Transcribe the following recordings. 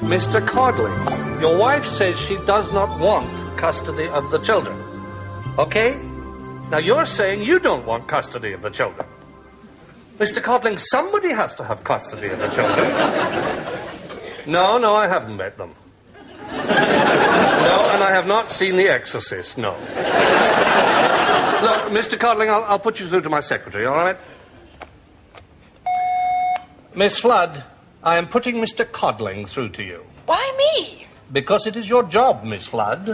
Mr. Codling, your wife says she does not want custody of the children. Okay? Now you're saying you don't want custody of the children. Mr. Codling, somebody has to have custody of the children. No, I haven't met them. No, and I have not seen The Exorcist, no. Look, Mr. Codling, I'll put you through to my secretary, all right? Miss Flood, I am putting Mr. Codling through to you. Why me? Because it is your job, Miss Flood.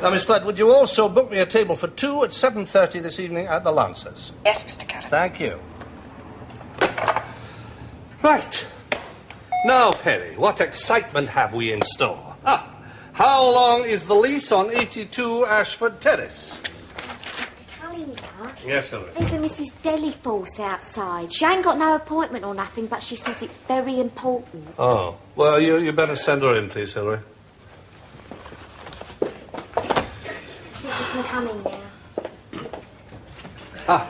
Now, Miss Flood, would you also book me a table for 2 at 7:30 this evening at the Lancers? Yes, Mr. Cullen. Thank you. Right. Now, Perry, what excitement have we in store? How long is the lease on 82 Ashford Terrace? Yes, Hillary. There's a Mrs. Deliforce outside. She ain't got no appointment or nothing, but she says it's very important. Oh, well, you better send her in, please, Hillary. Says you can come in now.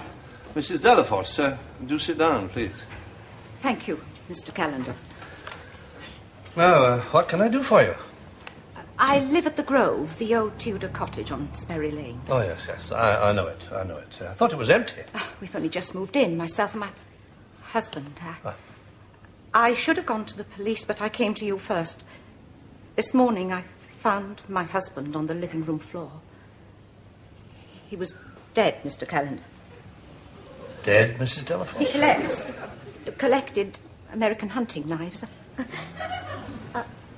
Mrs. Delaforce, do sit down, please. Thank you, Mr. Callender. Now, what can I do for you? I live at the Grove, the old Tudor cottage on Sperry Lane. Oh, yes, I know it. I thought it was empty. We've only just moved in, myself and my husband. I should have gone to the police, but I came to you first. This morning I found my husband on the living room floor. He was dead, Mr. Callender. Dead, Mrs. Delaforce? He collected American hunting knives.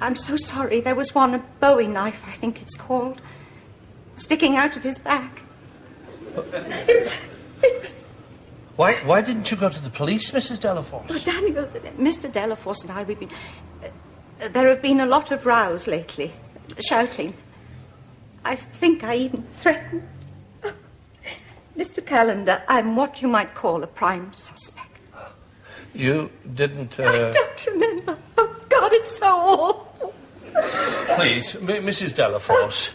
I'm so sorry. There was one, a Bowie knife, I think it's called, sticking out of his back. It was... Why didn't you go to the police, Mrs. Delaforce? Well, Daniel, Mr. Delaforce and I, we've been... there have been a lot of rows lately, shouting. I think I even threatened. Mr. Callender, I'm what you might call a prime suspect. You didn't... I don't remember. Oh, God, it's so awful. Please, Mrs. Delaforce.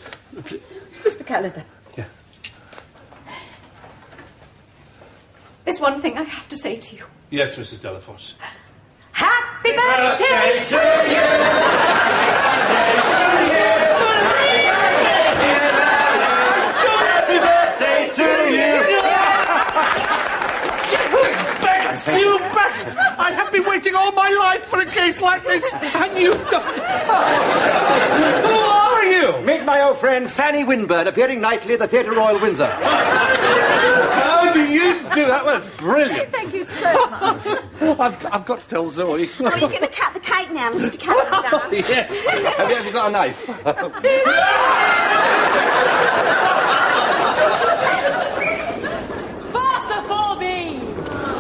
Mr. Callender. Yeah. There's one thing I have to say to you. Yes, Mrs. Delaforce. Happy birthday to you! Happy birthday to you! You beggars! I have been waiting all my life for a case like this, and you don't... Who are you? Meet my old friend Fanny Winburn, appearing nightly at the Theatre Royal Windsor. How do you do? That was brilliant. Thank you so much. I've got to tell Zoe. Oh, you're going to cut the cake now, Mr. Callender. Oh, yes. Have you got a knife? Faster, 4B!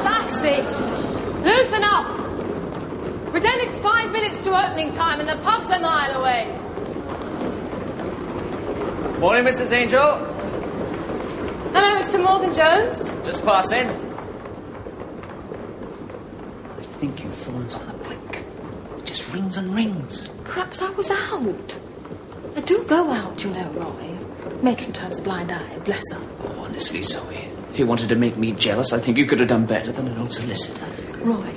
That's it. Loosen up. Pretend it's 5 minutes to opening time and the pub's a mile away. Morning, Mrs. Angel. Hello, Mr. Morgan-Jones. Just passing. I think your phone's on the blink. It just rings and rings. Perhaps I was out. I do go out, you know, Roy. Matron turns a blind eye, bless her. Oh, honestly, Zoe, if you wanted to make me jealous, I think you could have done better than an old solicitor. Roy,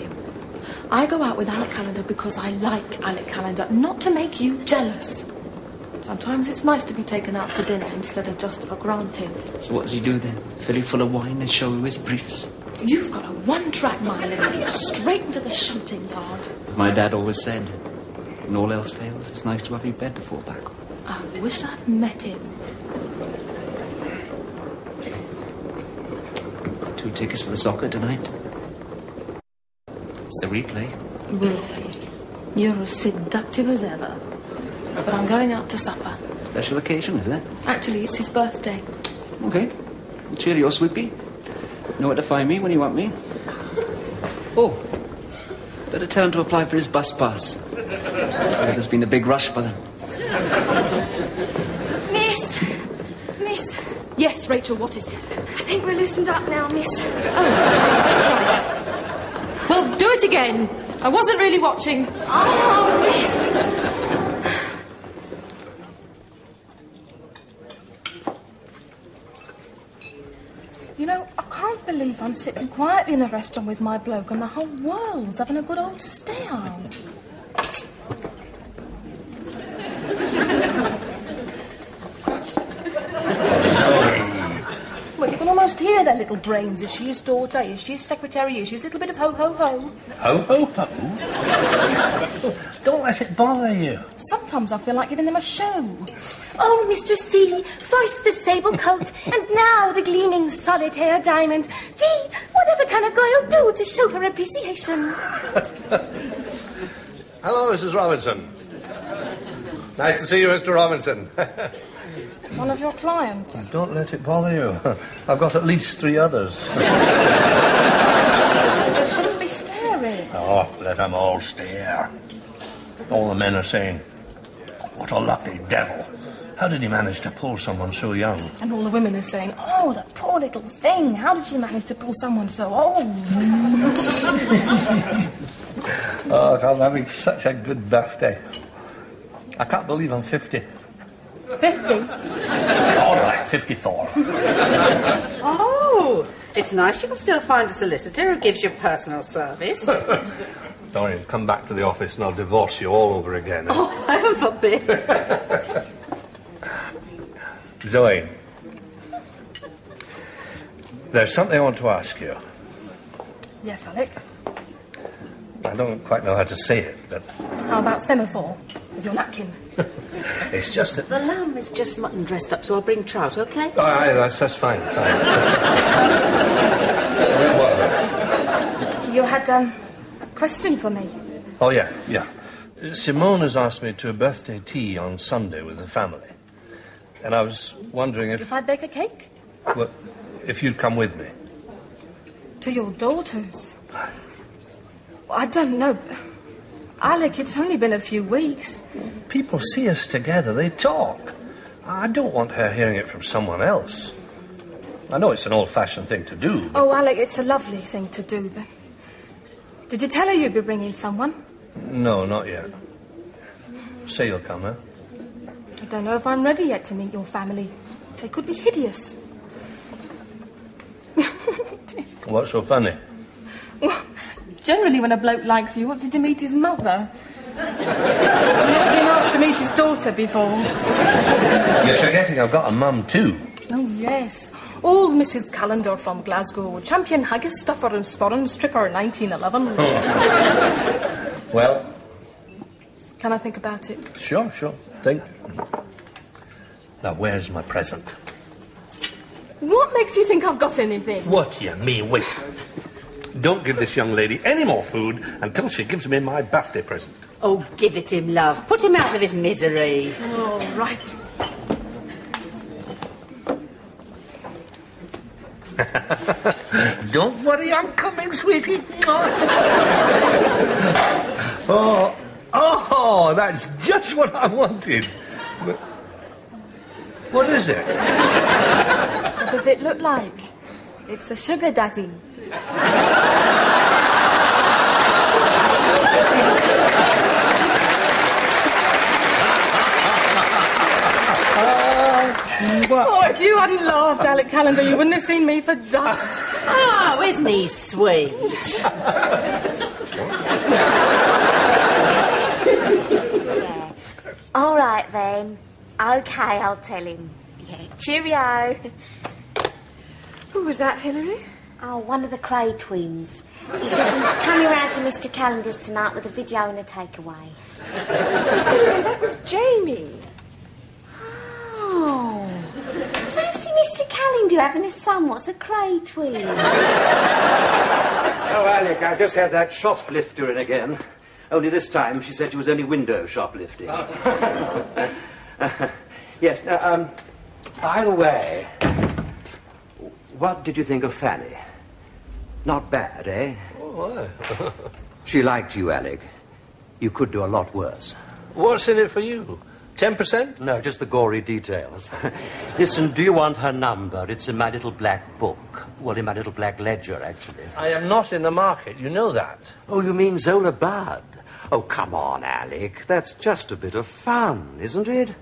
I go out with Alec Callender because I like Alec Callender, not to make you jealous. Sometimes it's nice to be taken out for dinner instead of just for granted. So what does he do then? Fill you full of wine and show you his briefs? You've got a one-track mind and lead straight into the shunting yard. My dad always said, when all else fails, it's nice to have your bed to fall back on. I wish I'd met him. Got 2 tickets for the soccer tonight. It's the replay. Roy, you're as seductive as ever. But I'm going out to supper. Special occasion, is it? Actually, it's his birthday. Okay. Cheerio, Sweepy. Know where to find me when you want me. Oh, better tell him to apply for his bus pass. Yeah, there's been a big rush for them. Miss! Yes, Rachel, what is it? I think we're loosened up now, miss. Right. Well, do it again. I wasn't really watching. Oh, miss! You know, I can't believe I'm sitting quietly in a restaurant with my bloke and the whole world's having a good old stare. Well, you can almost hear their little brains. Is she his daughter? Is she his secretary? Is she his little bit of ho-ho-ho? Ho-ho-ho? Don't let it bother you. Sometimes I feel like giving them a show. Oh, Mr. C, first the sable coat, and now the gleaming solitaire diamond. Gee, whatever can a girl do to show her appreciation? Hello, Mrs. Robinson. Nice to see you, Mr. Robinson. One of your clients. Don't let it bother you. I've got at least 3 others. They shouldn't be staring. Oh, let them all stare. All the men are saying, what a lucky devil. How did he manage to pull someone so young? And all the women are saying, oh, the poor little thing. How did she manage to pull someone so old? Oh, I'm having such a good birthday. I can't believe I'm 50. 50? All right, 54. Oh, it's nice you can still find a solicitor who gives you personal service. Don't you come back to the office and I'll divorce you all over again. Oh, heaven forbid. Zoe, there's something I want to ask you. Yes, Alec. I don't quite know how to say it, but... How about semaphore with your napkin? It's just that... The lamb is just mutton dressed up, so I'll bring trout, OK? Oh, aye, that's fine. Where was I? You had, a question for me. Oh, yeah. Simone has asked me to a birthday tea on Sunday with the family. And I was wondering If I'd bake a cake? Well, if you'd come with me. To your daughter's? I don't know. Alec, it's only been a few weeks. People see us together, they talk. I don't want her hearing it from someone else. I know it's an old-fashioned thing to do, but... Oh, Alec, it's a lovely thing to do, but... Did you tell her you'd be bringing someone? No, not yet. Say you'll come, huh? I don't know if I'm ready yet to meet your family. They could be hideous. What's so funny? Well, generally when a bloke likes you, wants you to meet his mother. I've not been asked to meet his daughter before. You're forgetting I've got a mum, too. Oh, yes. Old Mrs. Callender from Glasgow. Champion haggis, stuffer and sporran, stripper 1911. Well... Can I think about it? Sure. Think. Now, where's my present? What makes you think I've got anything? What do you mean? Wait. Don't give this young lady any more food until she gives me my birthday present. Oh, give it him, love. Put him out of his misery. Oh, right. Don't worry, I'm coming, sweetie. Oh, that's just what I wanted. But what is it? What does it look like? It's a sugar daddy. Oh, if you hadn't laughed, Alec Callender, you wouldn't have seen me for dust. Oh, isn't he sweet? All right, then. OK, I'll tell him. Yeah, cheerio. Who was that, Hilary? Oh, one of the Cray twins. He says he's coming round to Mr. Callender's tonight with a video and a takeaway. That was Jamie. Oh. Fancy Mr. Callender having a son. What's a Cray twin? Oh, Alec, I just had that shoplifter in again. Only this time she said she was only window shoplifting. Yes, by the way, what did you think of Fanny? Not bad, eh? Oh, why? She liked you, Alec. You could do a lot worse. What's in it for you? 10%? No, just the gory details. Listen, do you want her number? It's in my little black book. Well, in my little black ledger, actually. I am not in the market. You know that. Oh, you mean Zola Budd? Oh, come on, Alec. That's just a bit of fun, isn't it?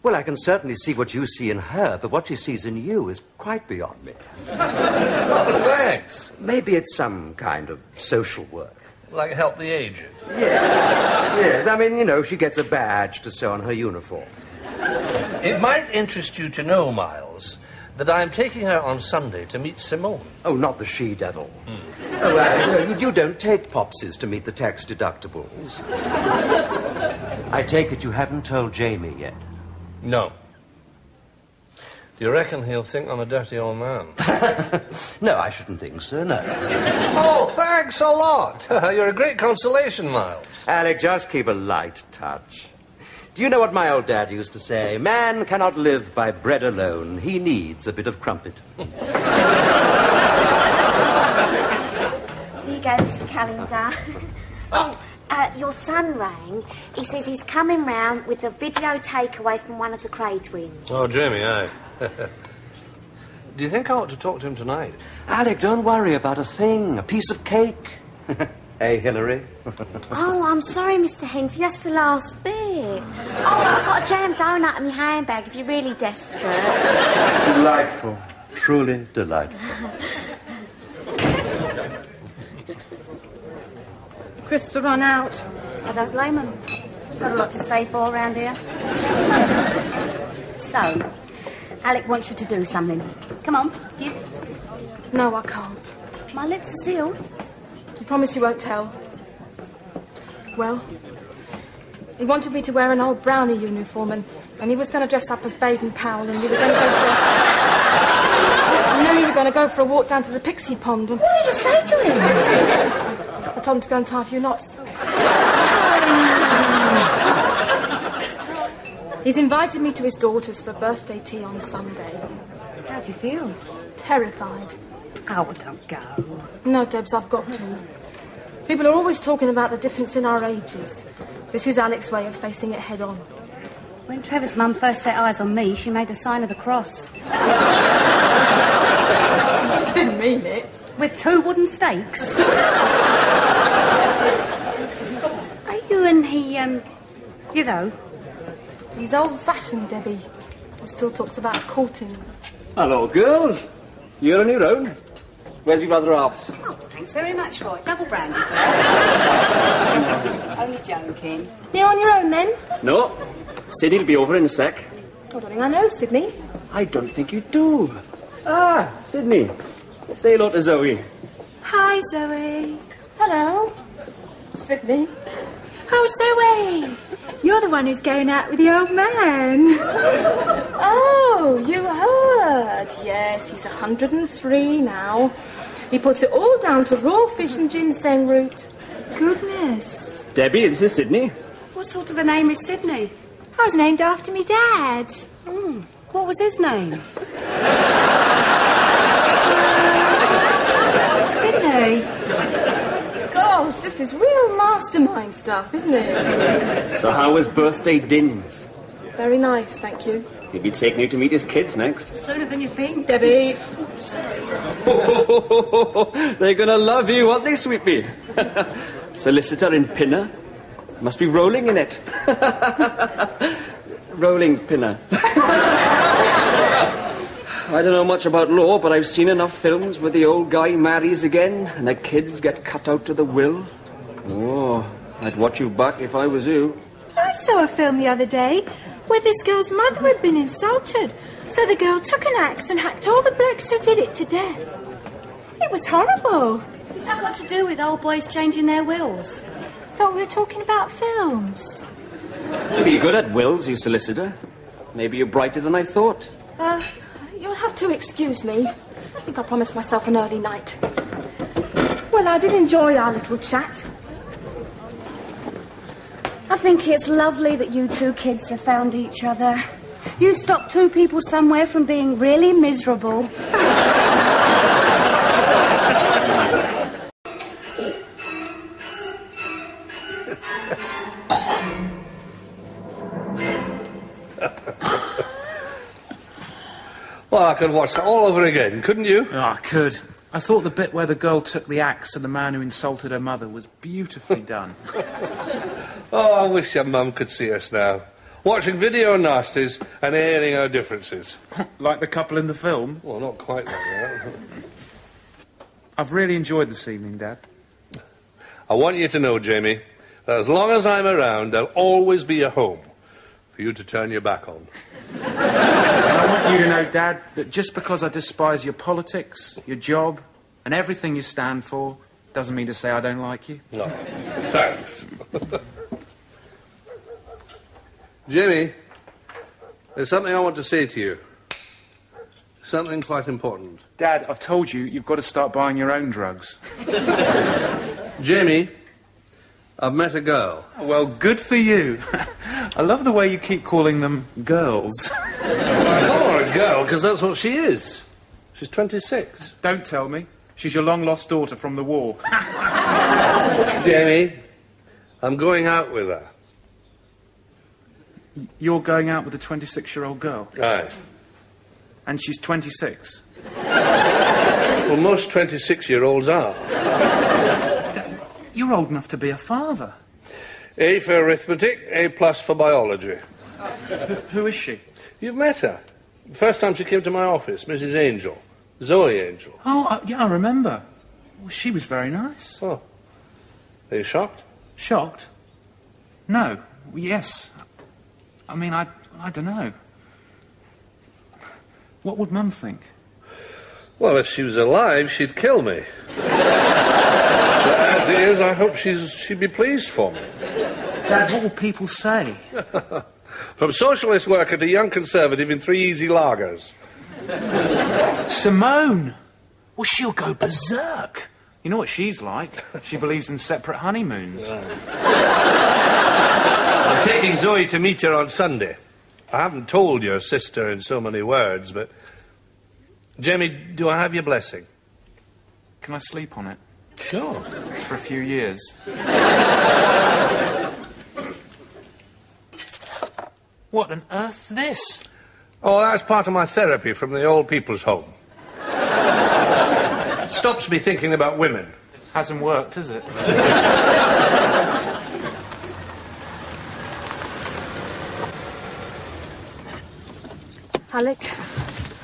Well, I can certainly see what you see in her, but what she sees in you is quite beyond me. Oh, thanks. Maybe it's some kind of social work. Like help the aged. Yes, I mean, you know, she gets a badge to sew on her uniform. It might interest you to know, Miles, that I am taking her on Sunday to meet Simone. Oh, not the she-devil. Oh, you don't take Popsies to meet the tax deductibles. I take it you haven't told Jamie yet. No. Do you reckon he'll think I'm a dirty old man? No, I shouldn't think so, no. Oh, thanks a lot. You're a great consolation, Miles. Alec, just keep a light touch. Do you know what my old dad used to say? Man cannot live by bread alone. He needs a bit of crumpet. Here you go, Mr. Calendar. Your son rang. He says he's coming round with a video takeaway from one of the Cray twins. Oh, Jamie, aye. Do you think I ought to talk to him tonight? Alec, don't worry about a thing. A piece of cake. Hey, Hillary. Oh, I'm sorry, Mr. Henty. That's the last bit. Oh, I've got a jam donut in my handbag if you're really desperate. Delightful. Truly delightful. Christopher run out. I don't blame him. Got a lot to stay for around here. So, Alec wants you to do something. Come on, give. No, I can't. My lips are sealed. You promise you won't tell? Well, he wanted me to wear an old brownie uniform and he was going to dress up as Baden Powell and we were going to go for and then we were going to go for a walk down to the Pixie Pond and... What did you say to him? I told him to go and tie a few knots. He's invited me to his daughter's for a birthday tea on Sunday. How do you feel? Terrified. Oh, don't go. No, Debs, I've got to. People are always talking about the difference in our ages. This is Alec's way of facing it head on. When Trevor's mum first set eyes on me, she made the sign of the cross. She didn't mean it. With 2 wooden stakes. Are you and he, you know? He's old-fashioned, Debbie. He still talks about courting. Hello, girls. You're on your own. Where's your brother Alf's? Oh, thanks very much, Roy. Double brandy. Only joking. You're on your own, then? No. Sydney'll be over in a sec. I don't think I know, Sydney. I don't think you do. Ah, Sydney. Say hello to Zoe. Hi, Zoe. Hello. Sydney. Oh, Zoe. You're the one who's going out with the old man. Oh, you heard. Yes, he's 103 now. He puts it all down to raw fish and ginseng root. Goodness. Debbie, this is Sydney. What sort of a name is Sydney? I was named after me dad. What was his name? Sydney. Gosh, this is real mastermind stuff, isn't it? So how was birthday Didnt? Very nice, thank you. He'll be taking you to meet his kids next. Sooner than you think. Debbie. They're gonna love you, aren't they, sweetie? Solicitor in Pinner. Must be rolling in it. Rolling Pinner. I don't know much about law, but I've seen enough films where the old guy marries again and the kids get cut out to the will. Oh, I'd watch you back if I was you. I saw a film the other day where this girl's mother had been insulted. So the girl took an axe and hacked all the blokes who did it to death. It was horrible. What's that got to do with old boys changing their wills? Thought we were talking about films. You'll be good at wills, you solicitor. Maybe you're brighter than I thought. You'll have to excuse me. I think I promised myself an early night. Well, I did enjoy our little chat. I think it's lovely that you 2 kids have found each other. You stopped 2 people somewhere from being really miserable. Well, I could watch that all over again, couldn't you? Oh, I could. I thought the bit where the girl took the axe to the man who insulted her mother was beautifully done. Oh, I wish your mum could see us now. Watching video nasties and airing our differences. Like the couple in the film? Well, not quite like that. I've really enjoyed this evening, Dad. I want you to know, Jamie, that as long as I'm around, there'll always be a home for you to turn your back on. And I want you to know, Dad, that just because I despise your politics, your job, and everything you stand for, doesn't mean to say I don't like you. No. Thanks. Jamie, there's something I want to say to you. Something quite important. Dad, I've told you, you've got to start buying your own drugs. Jamie, I've met a girl. Well, good for you. I love the way you keep calling them girls. I call her a girl because that's what she is. She's 26. Don't tell me. She's your long-lost daughter from the war. Jamie, I'm going out with her. You're going out with a 26-year-old girl? Aye. And she's 26? Well, most 26-year-olds are. You're old enough to be a father. A for arithmetic, A+ for biology. Who is she? You've met her. The first time she came to my office, Mrs. Angel. Zoe Angel. Oh, yeah, I remember. Well, she was very nice. Oh. Are you shocked? Shocked? No. Yes. I mean, I don't know. What would Mum think? Well, if she was alive, she'd kill me. But as it is, I hope she'd be pleased for me. Dad, what will people say? From socialist worker to young conservative in 3 easy lagers. Simone! Well, she'll go berserk. You know what she's like? She believes in separate honeymoons. I'm taking Zoe to meet her on Sunday. I haven't told your sister in so many words, but... Jamie, do I have your blessing? Can I sleep on it? Sure. For a few years. What on earth's this? Oh, that's part of my therapy from the old people's home. It stops me thinking about women. Hasn't worked, has it? Alec,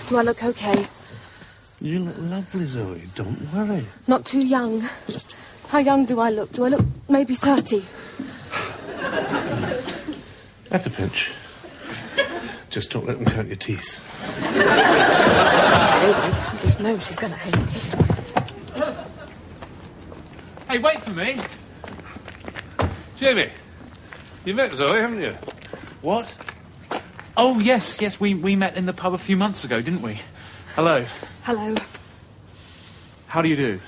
do I look okay? You look lovely, Zoe. Don't worry. Not too young. How young do I look? Do I look maybe 30? At the pinch. Just don't let them count your teeth. I just know she's going to hate me. Hey, wait for me. Jamie, you met Zoe, haven't you? What? Oh, yes, we met in the pub a few months ago, didn't we? Hello. Hello. How do you do?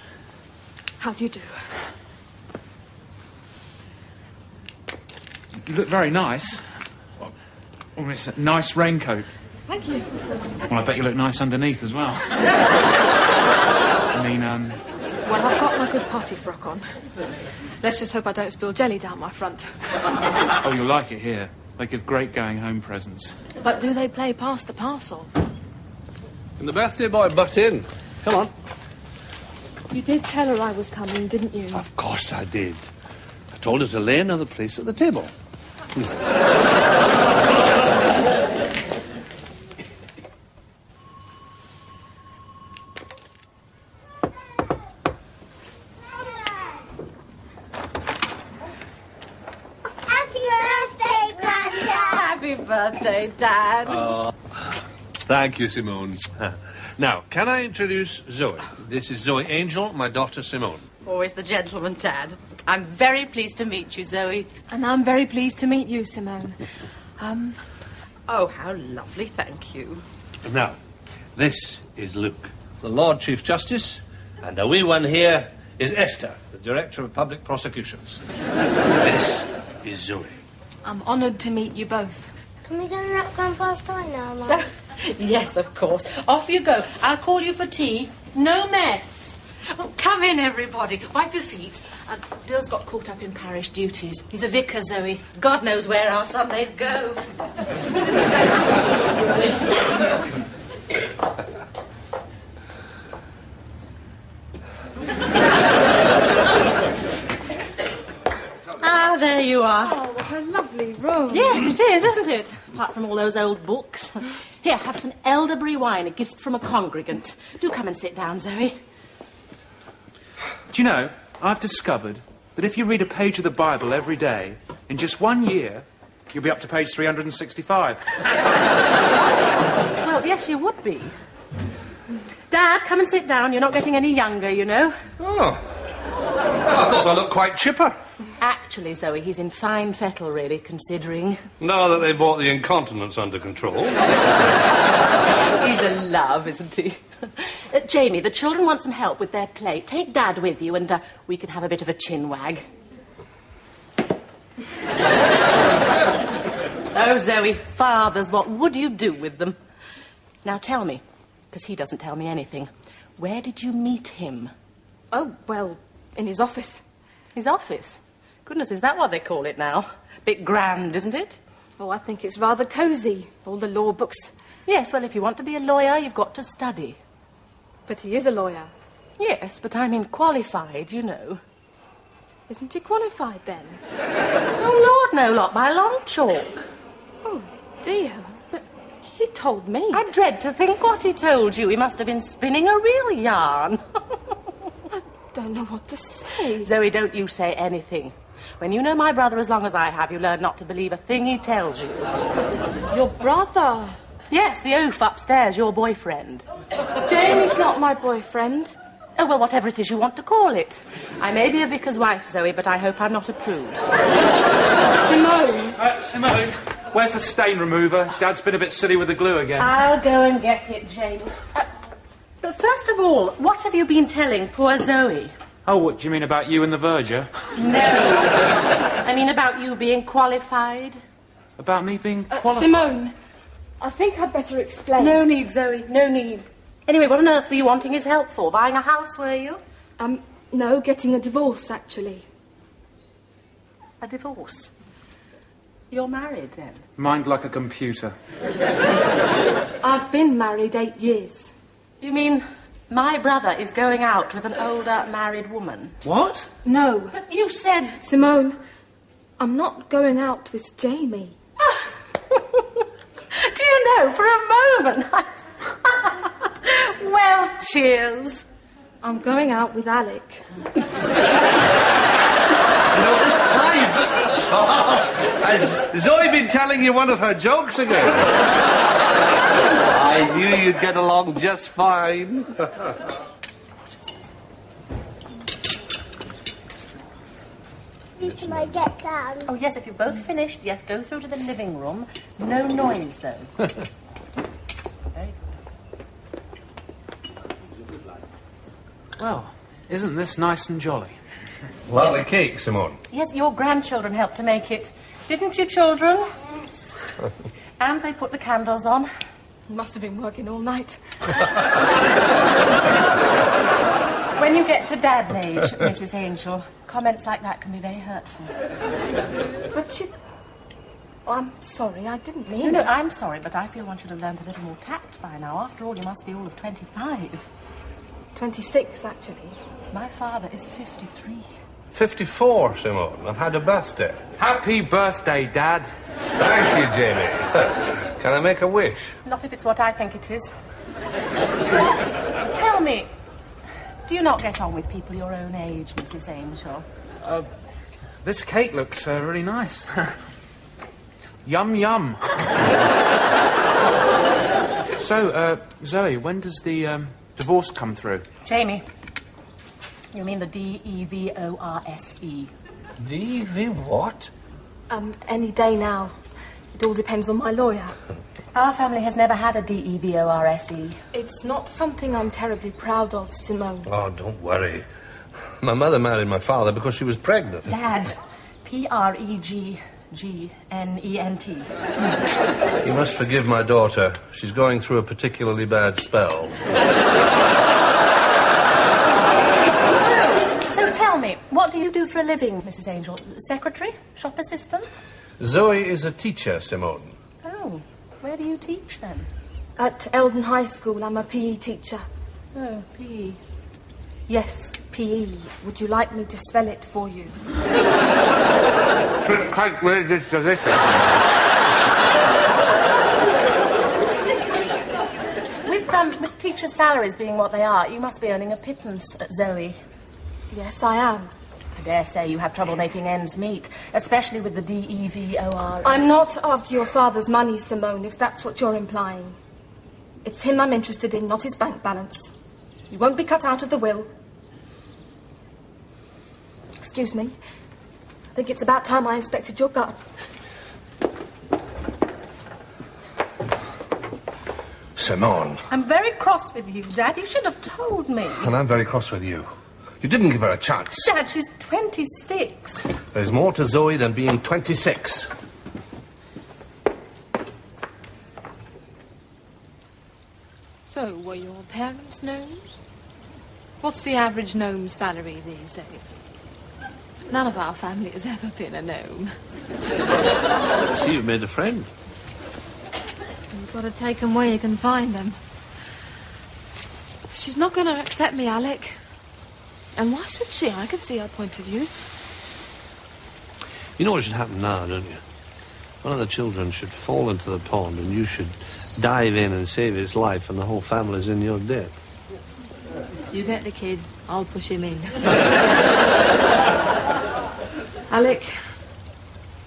How do you do? You look very nice. Oh, it's a nice raincoat. Thank you. Well, I bet you look nice underneath as well. I mean, Well, I've got my good party frock on. Let's just hope I don't spill jelly down my front. Oh, you'll like it here. They give great going-home presents. But do they play past the parcel? And the birthday boy butt in. Come on. You did tell her I was coming, didn't you? Of course I did. I told her to lay another place at the table. Happy birthday, Dad. Thank you, Simone. Now, can I introduce Zoe? This is Zoe Angel, my daughter Simone. Always the gentleman, Dad. I'm very pleased to meet you, Zoe. And I'm very pleased to meet you, Simone. Oh, how lovely, thank you. Now, this is Luke, the Lord Chief Justice, and the wee one here is Esther, the Director of Public Prosecutions. This is Zoe. I'm honoured to meet you both. Can we get an up going past time now, Mum? Yes, of course. Off you go. I'll call you for tea. No mess. Oh, come in, everybody. Wipe your feet. Bill's got caught up in parish duties. He's a vicar, Zoe. God knows where our Sundays go. are. Oh, what a lovely room. Yes, it is, isn't it? Apart from all those old books. Here, have some elderberry wine, a gift from a congregant. Do come and sit down, Zoe. Do you know, I've discovered that if you read a page of the Bible every day, in just 1 year, you'll be up to page 365. Well, yes, you would be. Dad, come and sit down. You're not getting any younger, you know. Oh. I thought I looked quite chipper. Actually, Zoe, he's in fine fettle, really, considering. Now that they've brought the incontinence under control. He's a love, isn't he? Jamie, the children want some help with their play. Take Dad with you and we can have a bit of a chin wag. Oh, Zoe, fathers, what would you do with them? Now tell me, because he doesn't tell me anything. Where did you meet him? Oh, well, in his office. His office? Goodness, is that what they call it now? Bit grand, isn't it? Oh, I think it's rather cosy, all the law books. Yes, well, if you want to be a lawyer, you've got to study. But he is a lawyer. Yes, but I mean qualified, you know. Isn't he qualified, then? Oh, Lord, no, lot by a long chalk. Oh, dear. But he told me. I dread to think what he told you. He must have been spinning a real yarn. I don't know what to say. Zoe, don't you say anything. When you know my brother as long as I have, you learn not to believe a thing he tells you. Your brother? Yes, the oaf upstairs, your boyfriend. Jamie's not my boyfriend. Oh, well, whatever it is you want to call it. I may be a vicar's wife, Zoe, but I hope I'm not a prude. Simone. Simone, where's the stain remover? Dad's been a bit silly with the glue again. I'll go and get it, Jamie. But first of all, what have you been telling poor Zoe? Oh, what do you mean about you and the verger? No. I mean about you being qualified. About me being qualified? Simone, I think I'd better explain. No need, Zoe, no need. Anyway, what on earth were you wanting his help for? Buying a house, were you? No, getting a divorce, actually. A divorce? You're married, then? Mind like a computer. I've been married 8 years. You mean my brother is going out with an older married woman? What? No. But you said... Simone, I'm not going out with Jamie. Do you know, for a moment, Well, cheers. I'm going out with Alec. This time. Has Zoe been telling you one of her jokes again? I knew you'd get along just fine. Can I get down? Oh, yes, if you've both finished, yes, go through to the living room. No noise, though. Very good. Well, isn't this nice and jolly? Lovely cake, Simone. Yes, your grandchildren helped to make it. Didn't you, children? Yes. And they put the candles on. Must have been working all night. When you get to Dad's age, Mrs. Angel, comments like that can be very hurtful. But you... Oh, I'm sorry, I didn't mean No, it. I'm sorry, but I feel one should have learned a little more tact by now. After all, you must be all of 25. 26, actually. My father is 53. 54, Simone. I've had a birthday. Happy birthday, Dad. Thank you, Jamie. Can I make a wish? Not if it's what I think it is. Tell me, do you not get on with people your own age, Mrs. Angel? This cake looks really nice. Yum, yum. So, Zoe, when does the divorce come through? Jamie, you mean the D-E-V-O-R-S-E. D-V what? Any day now. It all depends on my lawyer. Our family has never had a D-E-V-O-R-S-E. It's not something I'm terribly proud of, Simone. Oh, don't worry. My mother married my father because she was pregnant. Dad, P-R-E-G-G-N-E-N-T. You must forgive my daughter. She's going through a particularly bad spell. So tell me, what do you do for a living, Mrs. Angel? Secretary? Shop assistant? Zoe is a teacher, Simone. Oh, where do you teach then? At Eldon High School, I'm a PE teacher. Oh, PE. Yes, P.E. Would you like me to spell it for you? Miss Kate, where is this delicious? With teacher salaries being what they are, you must be earning a pittance, Zoe. Yes, I am. I dare say you have trouble making ends meet, especially with the DEVOR. I'm not after your father's money, Simone, if that's what you're implying. It's him I'm interested in, not his bank balance. He won't be cut out of the will. Excuse me. I think it's about time I inspected your garden. Simone. I'm very cross with you, Dad. You should have told me. And I'm very cross with you. You didn't give her a chance. Dad, she's 26. There's more to Zoe than being 26. So, were your parents gnomes? What's the average gnome salary these days? None of our family has ever been a gnome. I see you've made a friend. You've got to take them where you can find them. She's not going to accept me, Alec. And why should she? I can see her point of view. You know what should happen now, don't you? One of the children should fall into the pond and you should dive in and save its life and the whole family's in your debt. You get the kid, I'll push him in. Alec,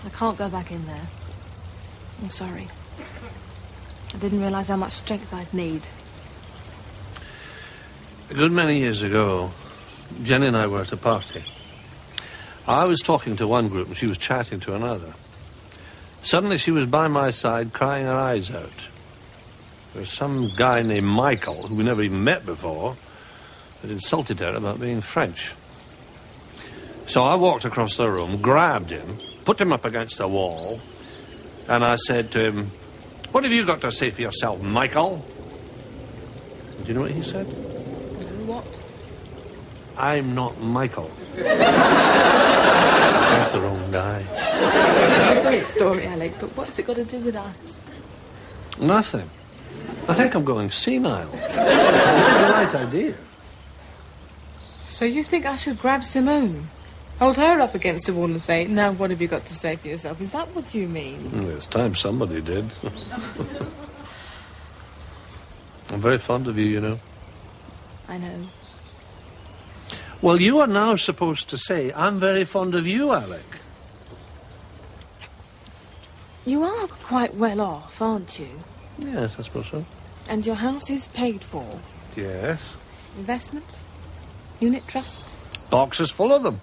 I can't go back in there. I'm sorry. I didn't realise how much strength I'd need. A good many years ago, Jenny and I were at a party. I was talking to one group and she was chatting to another. Suddenly she was by my side crying her eyes out. There was some guy named Michael, who we never even met before, that insulted her about being French. So I walked across the room, grabbed him, put him up against the wall, and I said to him, "What have you got to say for yourself, Michael?" Do you know what he said? What? "I'm not Michael." Not the wrong guy. It's a great story, Alec, but what's it got to do with us? Nothing. I think I'm going senile. It was the right idea. So you think I should grab Simone? Hold her up against a wall and say, "Now what have you got to say for yourself?" Is that what you mean? It's time somebody did. I'm very fond of you, you know. I know. Well, you are now supposed to say, "I'm very fond of you, Alec." You are quite well off, aren't you? Yes, I suppose so. And your house is paid for? Yes. Investments? Unit trusts? Boxes full of them.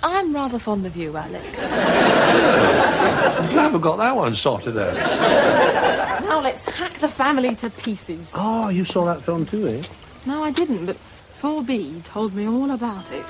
I'm rather fond of you, Alec. I'm glad we got that one sorted out. Now let's hack the family to pieces. Oh, you saw that film too, eh? No, I didn't, but 4B told me all about it.